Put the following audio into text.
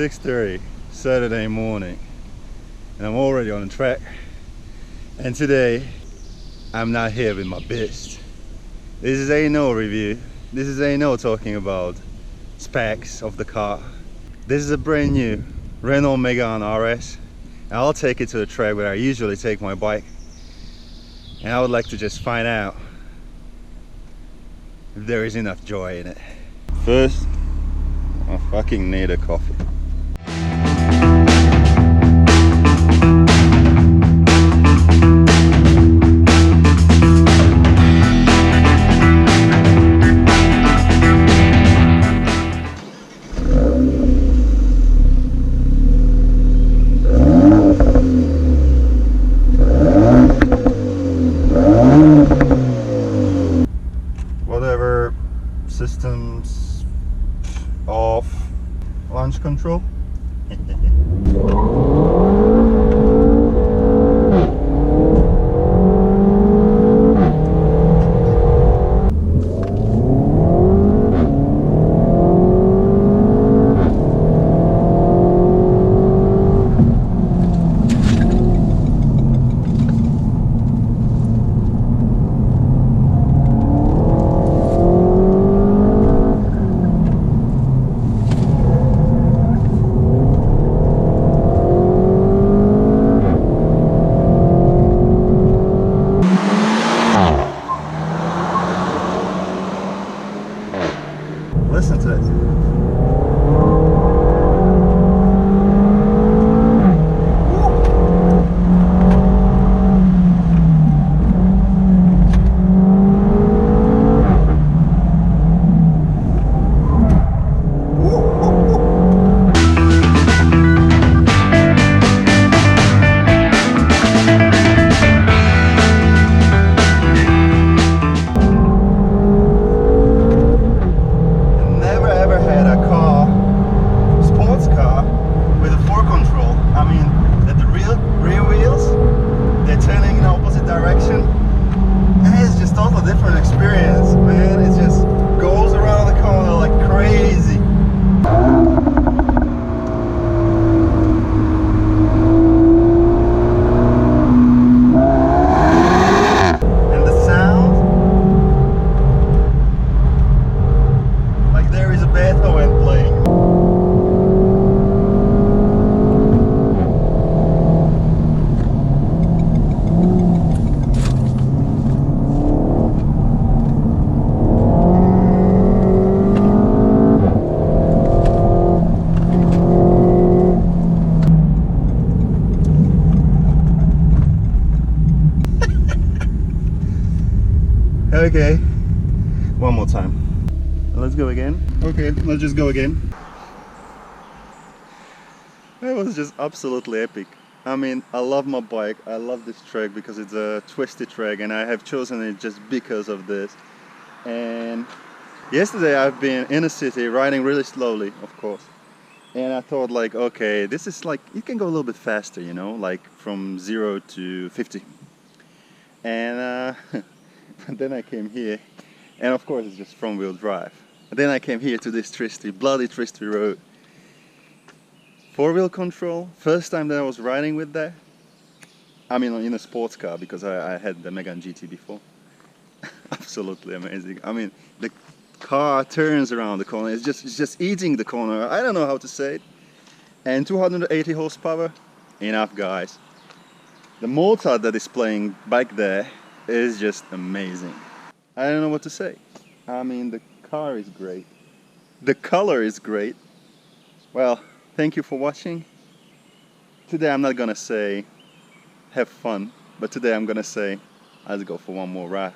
6:30 Saturday morning and I'm already on the track, and today I'm not here with my beast. This is a no review. This is a no talking about specs of the car. This is a brand new Renault Megane RS, and I'll take it to the track where I usually take my bike, and I would like to just find out if there is enough joy in it. First, I fucking need a coffee. Whatever, systems off, launch control. Listen to it. Different experience, man. It just goes around the corner like crazy. And the sound, like there is a Beethoven playing. Okay, one more time. Let's go again. Okay, let's just go again. That was just absolutely epic. I mean, I love my bike. I love this track because it's a twisty track, and I have chosen it just because of this. And yesterday I've been in a city riding really slowly, of course. And I thought like, okay, this is like, you can go a little bit faster, you know, like from 0 to 50. And then I came here, and of course it's just front wheel drive. And then I came here to this bloody twisty road. 4-wheel control, first time that I was riding with that. I mean in a sports car, because I had the Megane GT before. Absolutely amazing. I mean, the car turns around the corner, it's just eating the corner. I don't know how to say it. And 280 horsepower, enough guys. The motor that is playing back there is just amazing. I don't know what to say. I mean, the car is great. The color is great. Well, thank you for watching. Today I'm not gonna say have fun, but today I'm gonna say let's go for one more ride.